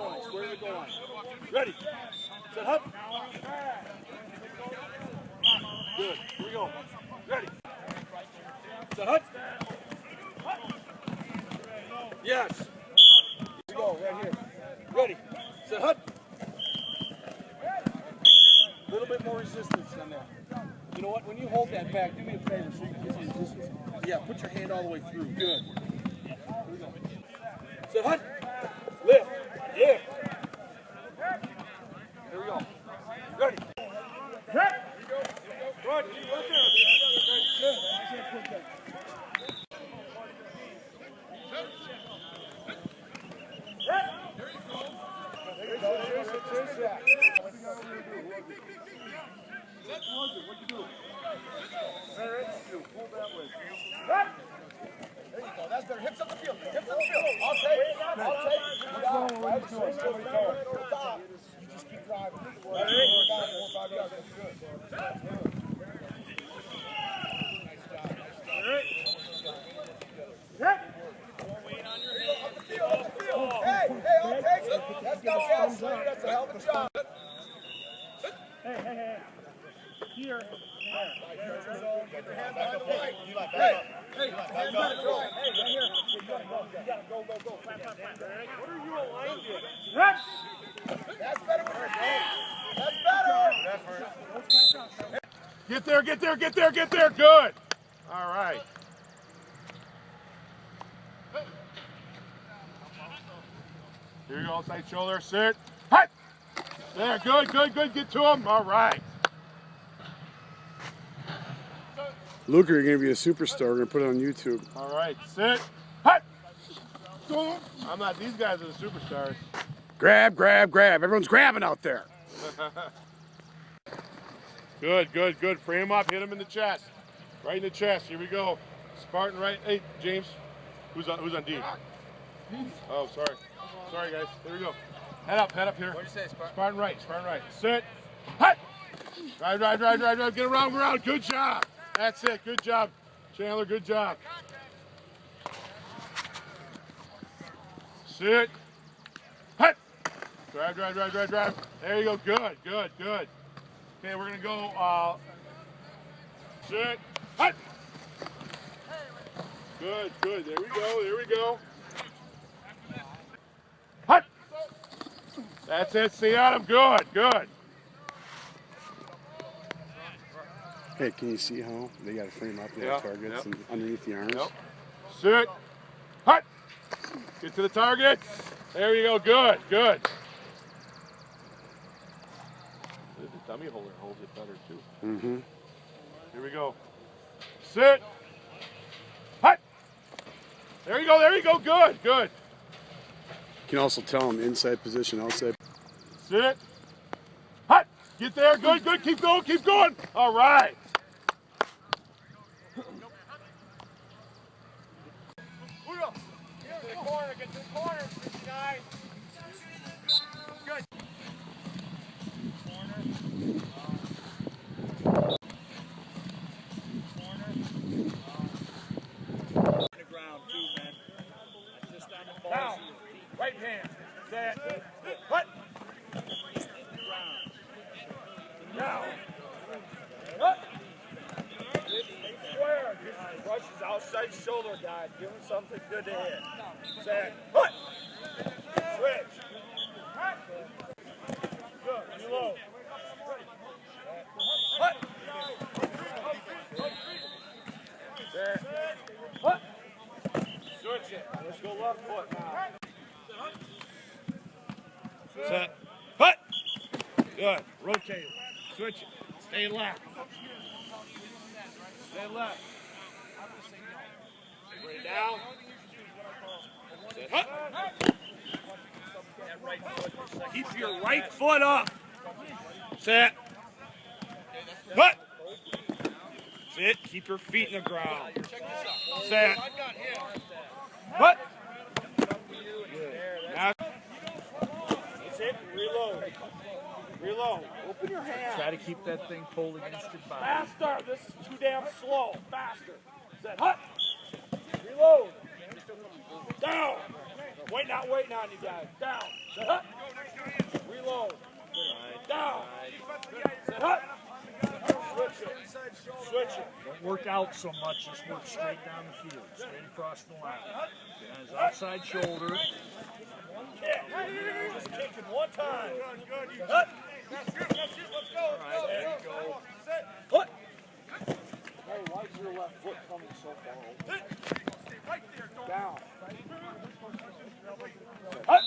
line. Square the goal line. Ready. Set, hut. Good. Here we go. Ready. Set, hut. Yes. Here we go. Right here. Ready. Set, hut. A little bit more resistance than that. You know what? When you hold that back, do me a favor so you can get some resistance. Yeah, put your hand all the way through. Good. Here we go. Set, hut. Lift. Yeah. Here we go. Ready. Hit. Good. Keep working. Good. Chase that. What you do? Pull that way. There you go. That's better. Hips up the field. Hips up the field. I'll take. You just keep driving. 4 or 5 yards. That's good. Hey, I'll take it. Let's go, yes. That's a hell of a job. Hey. Here. Get your hand behind the plate. Hey, hand behind the plate. Hey, right here. You gotta go. What are you aligned with? That's better with your feet. That's better. Get there. Good. All right. Here you go, side shoulder, sit. Hut! There, good. Get to him. All right. Luker, you're going to be a superstar. We're going to put it on YouTube. All right, sit. Hut! I'm not, these guys are the superstars. Grab. Everyone's grabbing out there. Good. Frame him up, hit him in the chest. Right in the chest. Here we go. Spartan right. Hey, James. Who's on D? Oh, sorry. Sorry, guys. There we go. Head up here. What'd you say, Spartan? Spartan right. Sit. Hut! Drive. Get around. Good job. That's it. Good job. Chandler, good job. Sit. Hut! Drive. There you go. Good. Okay, we're going to go. Sit. Hut! Good. There we go. Hut! That's it. Stay on him. Good. Hey, can you see how they got to frame up their targets and underneath the arms? Yep. Sit. Hut! Get to the target. There you go. Good. The dummy holder holds it better too. Mm-hmm. Here we go. Sit. Hut! There you go. Good. You can also tell them inside position, outside. Sit. Hut! Get there. Good. Keep going. All right. Get to the corner. 69. Good. Corner. The ground too, man. Just on the ball. Down. Right hand. Set. Hut. Down. Hut. Square. Rush his outside shoulder, guy. Give him something good to hit. Set. Hut. Switch. Good. Reload. Hut. Set. Hut. Switch it. Let's go left foot now. Set. Hut. Good. Rotate. Switch it. Stay left. Stay left. Bring it down. Set. Hut. Keep your right foot up. Set. Hut. Sit. Keep your feet in the ground. Set. Hut. Now. That's it. Reload. Open your hand. Try to keep that thing pulled against your body. Faster. This is too damn slow. Faster. Set. Hut. Reload. Down. Waiting on you guys. Down. Set up. Reload. Down. Set up. Switch it. Switch it. Don't work out so much. Just work straight down the field, straight across the line. Get on his outside shoulder. Kick. Just kicking one time. Set up. Let's go. All right, there you go. Foot. Hey, why is your left foot coming so far over? Down. Up.